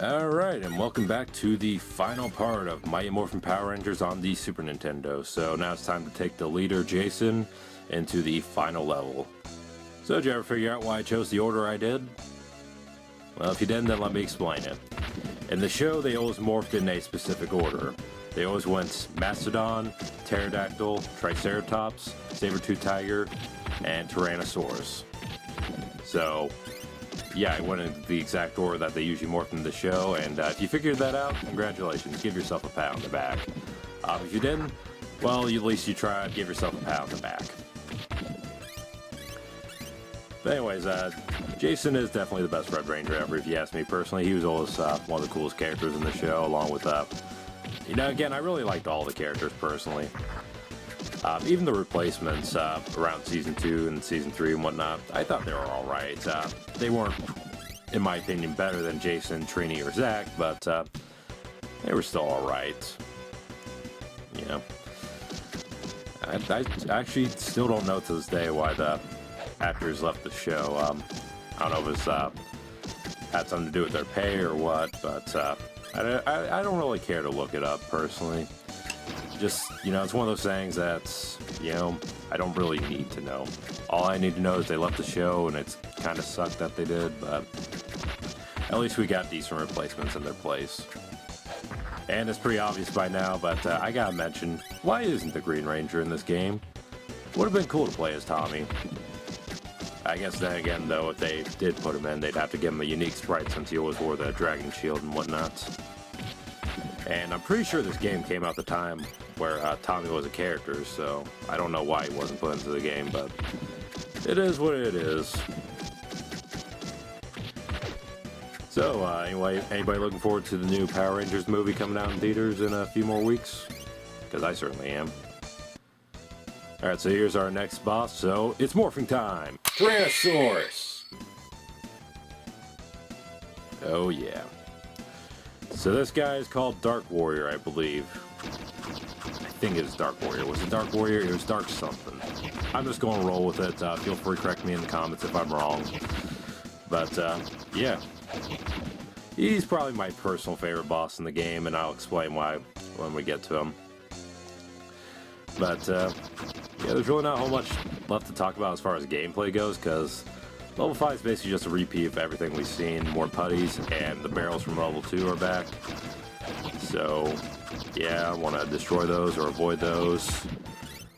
Alright, and welcome back to the final part of Mighty Morphin Power Rangers on the Super Nintendo. So now it's time to take the leader, Jason, into the final level. So did you ever figure out why I chose the order I did? Well, if you didn't, then let me explain it. In the show, they always morphed in a specific order. They always went Mastodon, Pterodactyl, Triceratops, Saber-Tooth Tiger, and Tyrannosaurus. So, yeah, I went in the exact order that they usually morphed in the show, and if you figured that out, congratulations, give yourself a pat on the back. If you didn't, well, at least you tried, give yourself a pat on the back. But anyways, Jason is definitely the best Red Ranger ever, if you ask me personally. He was always one of the coolest characters in the show, along with, again, I really liked all the characters personally. Even the replacements around Season 2 and Season 3 and whatnot, I thought they were alright. They weren't, in my opinion, better than Jason, Trini, or Zach, but they were still alright. You know. I actually still don't know to this day why the actors left the show. I don't know if it's had something to do with their pay or what, but I don't really care to look it up, personally. Just, it's one of those things that, I don't really need to know. All I need to know is they left the show, and it's kind of sucked that they did, but at least we got decent replacements in their place. And it's pretty obvious by now, but I gotta mention, why isn't the Green Ranger in this game? Would have been cool to play as Tommy. I guess then again, though, if they did put him in, they'd have to give him a unique sprite since he always wore the dragon shield and whatnot. And I'm pretty sure this game came out the time where Tommy was a character, so I don't know why he wasn't put into the game, but it is what it is. So, anyway, anybody looking forward to the new Power Rangers movie coming out in theaters in a few more weeks? Because I certainly am. Alright, so here's our next boss, so it's morphing time! Tyrannosaurus! Oh yeah. So this guy is called Dark Warrior, I believe. I think it is Dark Warrior. Was it Dark Warrior? It was Dark something. I'm just going to roll with it. Feel free to correct me in the comments if I'm wrong. But, yeah. He's probably my personal favorite boss in the game, and I'll explain why when we get to him. But, yeah, there's really not a whole much left to talk about as far as gameplay goes, because Level 5 is basically just a repeat of everything we've seen. More putties, and the barrels from Level 2 are back. So, yeah, I want to destroy those or avoid those.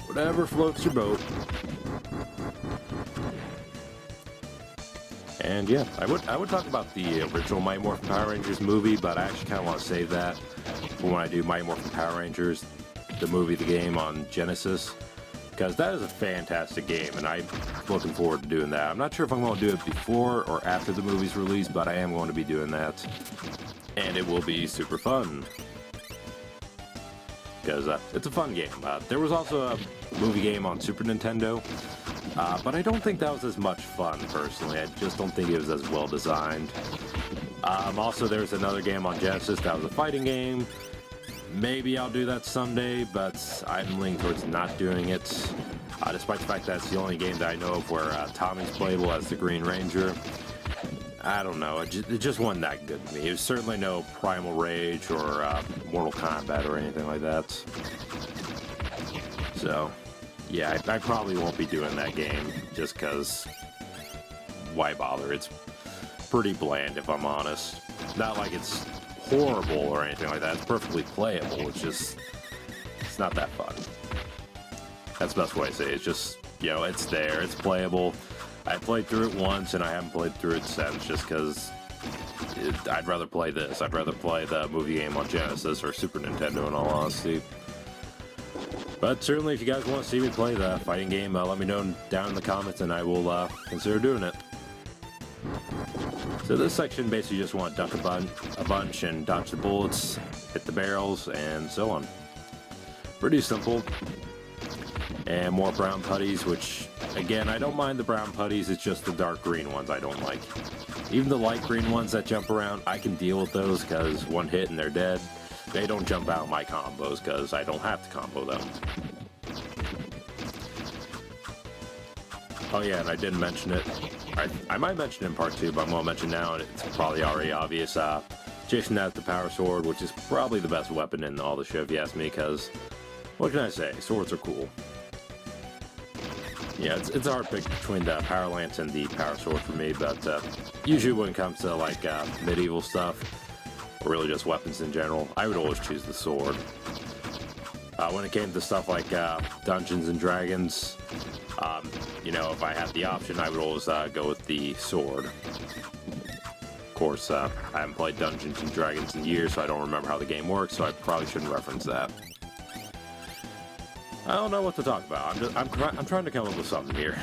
Whatever floats your boat. And yeah, I would talk about the original Mighty Morphin Power Rangers movie, but I actually kind of want to save that for when I do Mighty Morphin Power Rangers, the movie, the game on Genesis. Because that is a fantastic game, and I'm looking forward to doing that. I'm not sure if I'm going to do it before or after the movie's release, but I am going to be doing that. And it will be super fun. Because it's a fun game. There was also a movie game on Super Nintendo, but I don't think that was as much fun, personally. I just don't think it was as well designed. Also, there's another game on Genesis that was a fighting game. Maybe I'll do that someday, but I'm leaning towards not doing it, despite the fact that it's the only game that I know of where Tommy's playable as the Green Ranger. I don't know, it just wasn't that good to me. It was certainly no Primal Rage or Mortal Kombat or anything like that. So, yeah, I probably won't be doing that game, just because, why bother? It's pretty bland, if I'm honest. Not like it's horrible or anything like that. It's perfectly playable. It's not that fun. That's the best way to say it. It's just, it's there, it's playable. I played through it once and I haven't played through it since, just because I'd rather play this. I'd rather play the movie game on Genesis or Super Nintendo, in all honesty. But certainly if you guys want to see me play the fighting game, let me know down in the comments and I will consider doing it. So this section basically just want to duck a bunch and dodge the bullets, hit the barrels, and so on. Pretty simple. And more brown putties, which, again, I don't mind the brown putties, it's just the dark green ones I don't like. Even the light green ones that jump around, I can deal with those, because one hit and they're dead. They don't jump out my combos, because I don't have to combo them. Oh yeah, and I didn't mention it. I might mention it in part 2, but I'm going to mention now, and it's probably already obvious. Jason has the power sword, which is probably the best weapon in all the show, if you ask me, because, what can I say, swords are cool. Yeah, it's a hard pick between the power lance and the power sword for me, but usually when it comes to like medieval stuff, or really just weapons in general, I would always choose the sword. When it came to stuff like Dungeons and Dragons, you know, if I had the option, I would always go with the sword. Of course, I haven't played Dungeons and Dragons in years, so I don't remember how the game works, so I probably shouldn't reference that. I don't know what to talk about. I'm trying to come up with something here.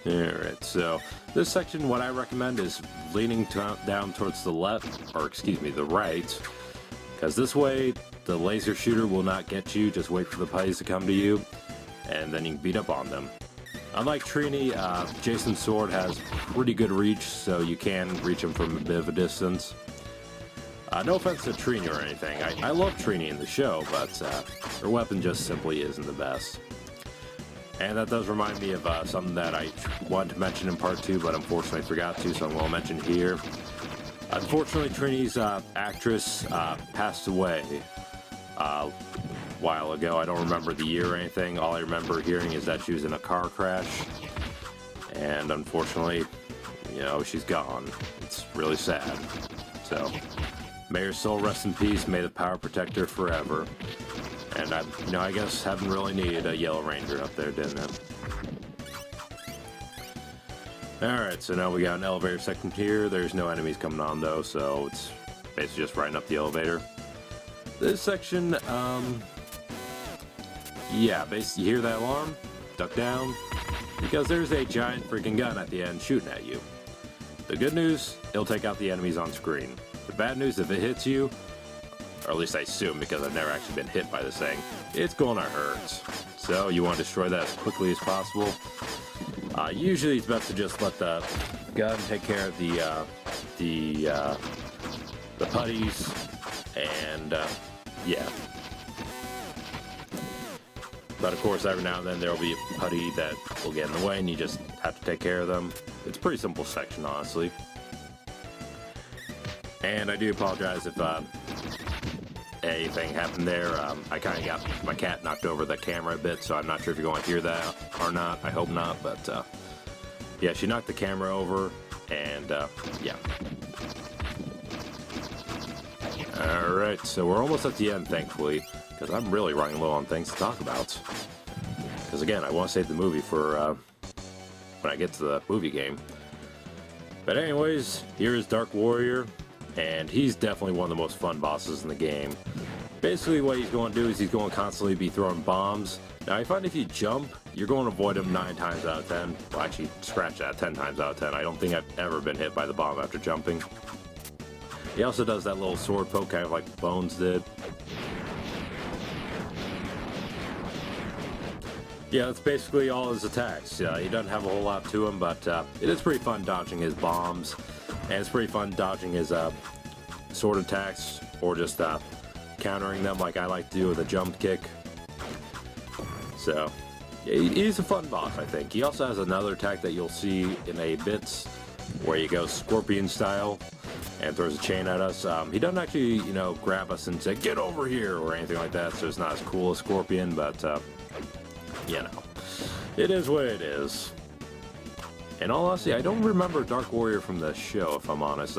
Alright, so this section, what I recommend is leaning down towards the left, or excuse me, the right, because this way the laser shooter will not get you. Just wait for the putties to come to you, and then you can beat up on them. Unlike Trini, Jason's sword has pretty good reach, so you can reach him from a bit of a distance. No offense to Trini or anything, I love Trini in the show, but her weapon just simply isn't the best. And that does remind me of something that I wanted to mention in part 2, but unfortunately forgot to, so I'm going to mention here. Unfortunately, Trini's actress passed away a while ago. I don't remember the year or anything. All I remember hearing is that she was in a car crash, and unfortunately, you know, she's gone. It's really sad. So, may her soul rest in peace. May the power protect her forever. And I guess haven't really needed a Yellow Ranger up there, didn't it? Alright, so now we got an elevator section here. There's no enemies coming on though, so it's basically just riding up the elevator. This section, yeah, basically you hear that alarm, duck down, because there's a giant freaking gun at the end shooting at you. The good news, it'll take out the enemies on screen. The bad news, if it hits you, or at least I assume, because I've never actually been hit by this thing, it's gonna hurt. So you want to destroy that as quickly as possible. Usually it's best to just let the gun take care of the putties, and yeah. But of course, every now and then there will be a putty that will get in the way, and you just have to take care of them. It's a pretty simple section, honestly. And I do apologize if anything happened there. I kind of got my cat knocked over the camera a bit, so I'm not sure if you're going to hear that or not. I hope not, but yeah, she knocked the camera over, and yeah. Alright, so we're almost at the end, thankfully, because I'm really running low on things to talk about. Because again, I want to save the movie for when I get to the movie game. But anyways, here is Dark Warrior, and he's definitely one of the most fun bosses in the game. Basically what he's going to do is he's going to constantly be throwing bombs. Now I find if you jump, you're going to avoid him 9 times out of 10. Well, actually, scratch that, 10 times out of 10. I don't think I've ever been hit by the bomb after jumping. He also does that little sword poke, kind of like Bones did. Yeah, that's basically all his attacks. He doesn't have a whole lot to him, but it is pretty fun dodging his bombs. And it's pretty fun dodging his sword attacks, or just countering them like I like to do with a jump kick. So, yeah, he's a fun boss, I think. He also has another attack that you'll see in a bit, where he goes scorpion style and throws a chain at us. He doesn't actually, you know, grab us and say, "Get over here," or anything like that, so it's not as cool as Scorpion, but, you know, it is what it is. In all honesty, I don't remember Dark Warrior from the show, if I'm honest.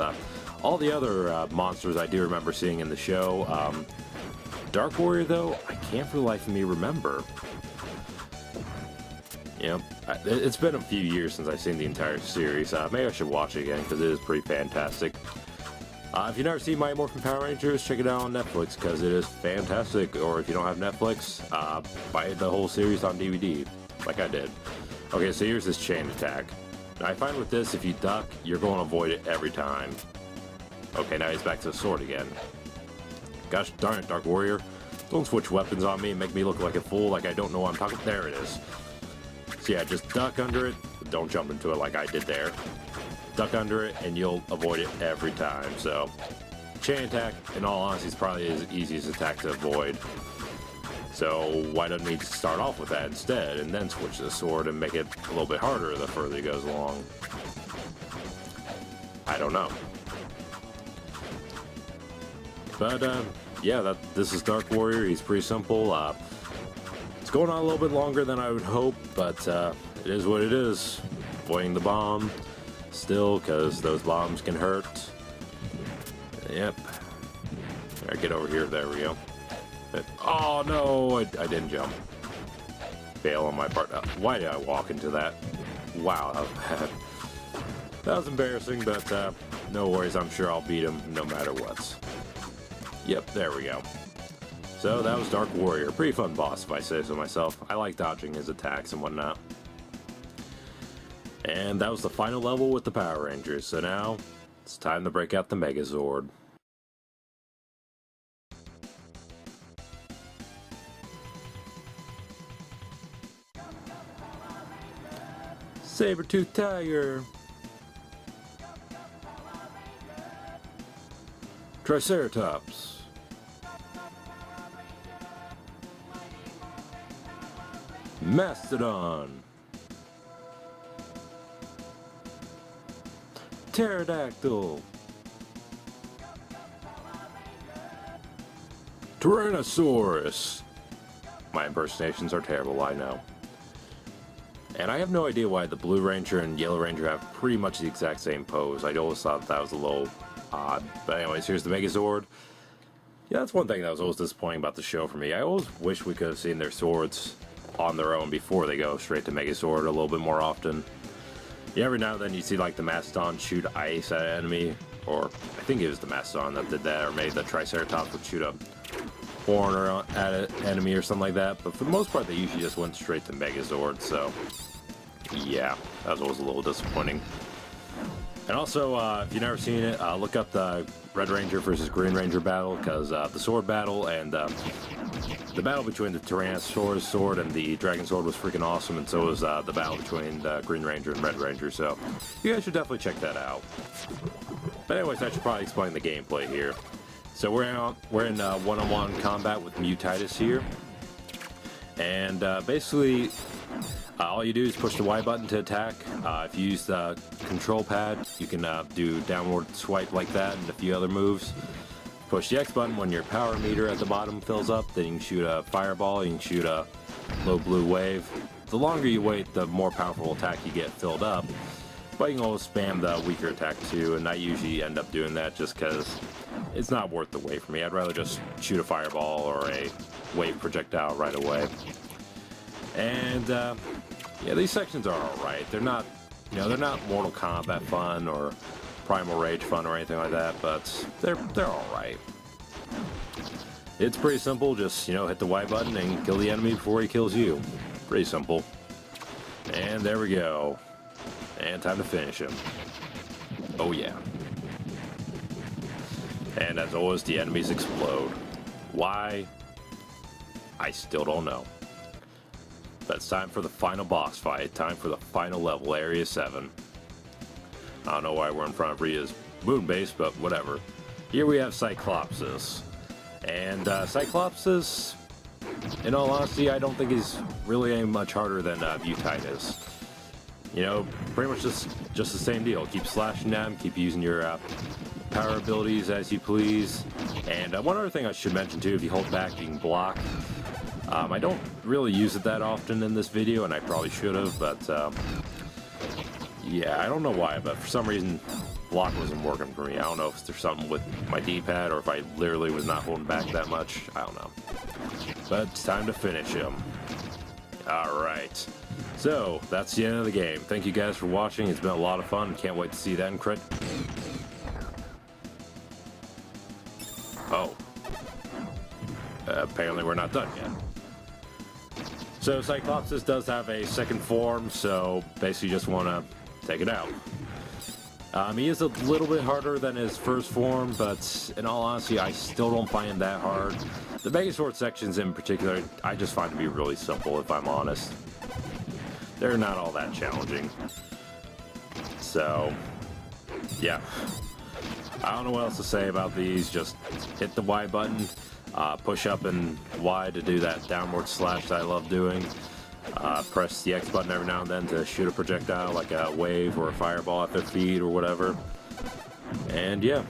All the other monsters I do remember seeing in the show. Dark Warrior, though, I can't for the life of me remember. You know, it's been a few years since I've seen the entire series. Maybe I should watch it again, because it is pretty fantastic. If you've never seen Mighty Morphin Power Rangers, check it out on Netflix, because it is fantastic. Or if you don't have Netflix, buy the whole series on DVD, like I did. Okay, so here's this chain attack. Now, I find with this, if you duck, you're going to avoid it every time. Okay, now he's back to the sword again. Gosh darn it, Dark Warrior. Don't switch weapons on me and make me look like a fool, like I don't know what I'm talking. There it is. So yeah, just duck under it. Don't jump into it like I did there. Duck under it, and you'll avoid it every time. So, chain attack, in all honesty, is probably his easiest attack to avoid. So why doesn't he start off with that instead and then switch to the sword and make it a little bit harder the further he goes along? I don't know. But yeah, this is Dark Warrior. He's pretty simple. It's going on a little bit longer than I would hope, but it is what it is. Avoiding the bomb still, because those bombs can hurt. Yep. Alright, get over here. There we go. Oh no, I didn't jump. Fail on my part. Why did I walk into that? Wow, that was bad. That was embarrassing, but no worries. I'm sure I'll beat him no matter what. Yep, there we go. So that was Dark Warrior. Pretty fun boss, if I say so myself. I like dodging his attacks and whatnot. And that was the final level with the Power Rangers. So now it's time to break out the Megazord. Saber-tooth tiger. Triceratops. Mastodon. Pterodactyl. Tyrannosaurus. My impersonations are terrible, I know. And I have no idea why the Blue Ranger and Yellow Ranger have pretty much the exact same pose. I always thought that was a little odd. But anyways, here's the Megazord. Yeah, that's one thing that was always disappointing about the show for me. I always wish we could have seen their swords on their own before they go straight to Megazord a little bit more often. Yeah, every now and then you see like the Mastodon shoot ice at an enemy, or I think it was the Mastodon that did that, or maybe the Triceratops would shoot a horn at an enemy or something like that. But for the most part, they usually just went straight to Megazord, so yeah, that was always a little disappointing. And also, if you've never seen it, look up the Red Ranger versus Green Ranger battle, because the sword battle and the battle between the Tyrannosaurus sword and the Dragon sword was freaking awesome, and so was the battle between the Green Ranger and Red Ranger, so you guys should definitely check that out. But anyways, I should probably explain the gameplay here. So we're in one-on-one combat with Putties here, and basically all you do is push the Y button to attack. If you use the control pad, you can do downward swipe like that and a few other moves. Push the X button when your power meter at the bottom fills up, then you can shoot a fireball, you can shoot a low blue wave. The longer you wait, the more powerful attack you get filled up, but you can always spam the weaker attack too, and I usually end up doing that just because it's not worth the wait for me. I'd rather just shoot a fireball or a wave projectile right away. And yeah, these sections are alright. They're not, they're not Mortal Kombat fun or Primal Rage fun or anything like that, but they're alright. It's pretty simple. Just hit the Y button and kill the enemy before he kills you. Pretty simple. And there we go. And time to finish him. Oh yeah. And as always, the enemies explode. Why? I still don't know. But it's time for the final boss fight. Time for the final level, Area 7. I don't know why we're in front of Rita's moon base, but whatever. Here we have Cyclops. And Cyclops, in all honesty, I don't think he's really any much harder than Putties. Pretty much just the same deal. Keep slashing them, keep using your power abilities as you please. And one other thing I should mention too, if you hold back, you can block. I don't really use it that often in this video, and I probably should have, but yeah, I don't know why, but for some reason, block wasn't working for me. I don't know if there's something with my D-pad or if I literally was not holding back that much. I don't know. But it's time to finish him. Alright. So, that's the end of the game. Thank you guys for watching. It's been a lot of fun. Can't wait to see that in credit. Oh. Apparently we're not done yet. So Cyclops does have a second form, so basically just want to take it out. He is a little bit harder than his first form, but in all honesty, I still don't find him that hard. The Megazord sections in particular, I just find to be really simple, if I'm honest. They're not all that challenging. So, yeah. I don't know what else to say about these. Just hit the Y button, push up and Y to do that downward slash that I love doing. Press the X button every now and then to shoot a projectile like a wave or a fireball at their feet or whatever. And yeah,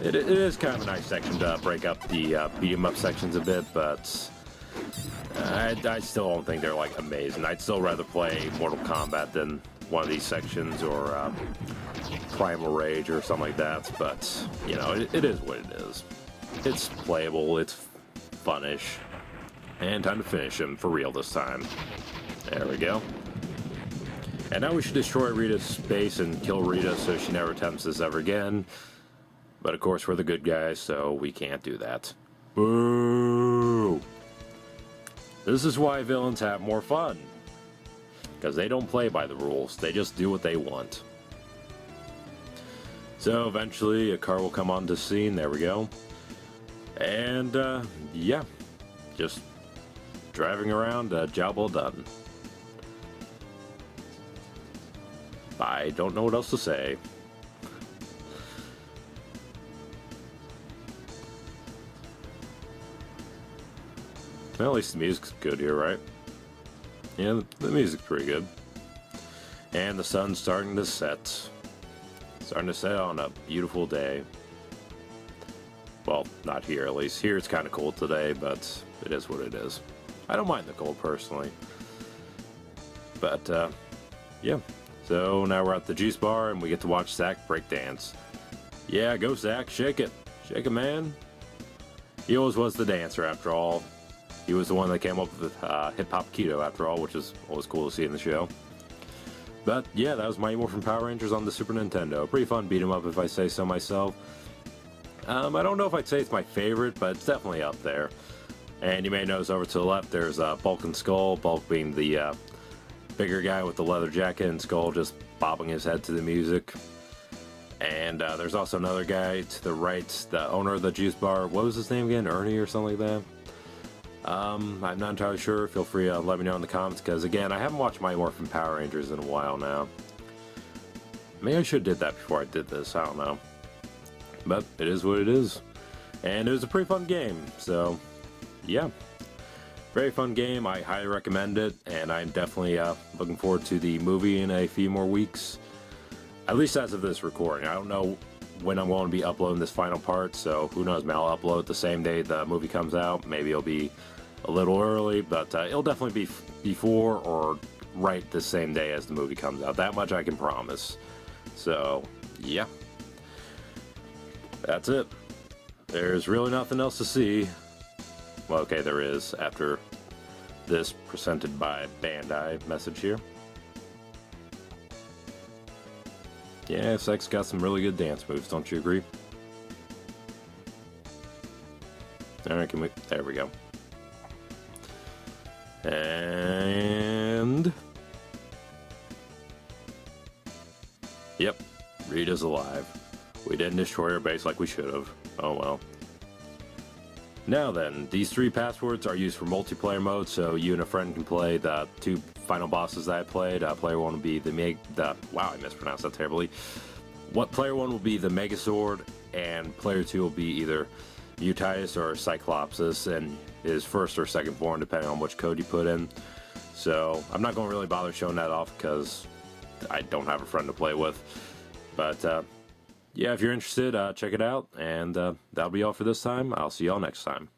it is kind of a nice section to break up the beat 'em up sections a bit, but I still don't think they're like amazing. I'd still rather play Mortal Kombat than one of these sections, or Primal Rage or something like that. But you know, it is what it is. It's playable, it's funnish, and time to finish him for real this time. There we go. And now we should destroy Rita's base and kill Rita so she never attempts this ever again. But of course we're the good guys, so we can't do that. Boo! This is why villains have more fun. Because they don't play by the rules, they just do what they want. So eventually a car will come onto the scene, there we go. And yeah, just driving around, job well done. I don't know what else to say. Well, at least the music's good here, right? Yeah, the music's pretty good. And the sun's starting to set. Starting to set on a beautiful day. Well, not here at least. Here it's kind of cold today, but it is what it is. I don't mind the cold personally. But, yeah. So now we're at the juice bar and we get to watch Zach break dance. Yeah, go Zach, shake it. Shake it, man. He always was the dancer after all. He was the one that came up with Hip Hop Keto after all, which is always cool to see in the show. But yeah, that was Mighty Morphin Power Rangers on the Super Nintendo. Pretty fun beat 'em up if I say so myself. I don't know if I'd say it's my favorite, but it's definitely up there. And you may notice over to the left there's Bulk and Skull, Bulk being the bigger guy with the leather jacket, and Skull just bobbing his head to the music. And there's also another guy to the right, the owner of the juice bar. What was his name again? Ernie or something like that? I'm not entirely sure. Feel free to let me know in the comments, because again, I haven't watched Mighty Morphin Power Rangers in a while now. Maybe I should have did that before I did this, I don't know. But it is what it is. And it was a pretty fun game, so yeah. Very fun game, I highly recommend it, and I'm definitely looking forward to the movie in a few more weeks. At least as of this recording. I don't know when I'm going to be uploading this final part, so who knows, maybe I'll upload the same day the movie comes out. Maybe it'll be a little early, but it'll definitely be before or right the same day as the movie comes out. That much I can promise. So, yeah. That's it. There's really nothing else to see. Well, okay, there is after this presented by Bandai message here. Yeah, Sex got some really good dance moves, don't you agree? Alright, can we... There we go. And... Yep, Rita's alive. We didn't destroy her base like we should have. Oh well. Now then, these 3 passwords are used for multiplayer mode, so you and a friend can play the 2 final bosses that I played. Player 1 will be wow, I mispronounced that terribly. Player 1 will be the Megazord, and player 2 will be either Putties or Cyclops, and his first or second born, depending on which code you put in. So I'm not going to really bother showing that off because I don't have a friend to play with. But yeah, if you're interested, check it out, and that'll be all for this time. I'll see y'all next time.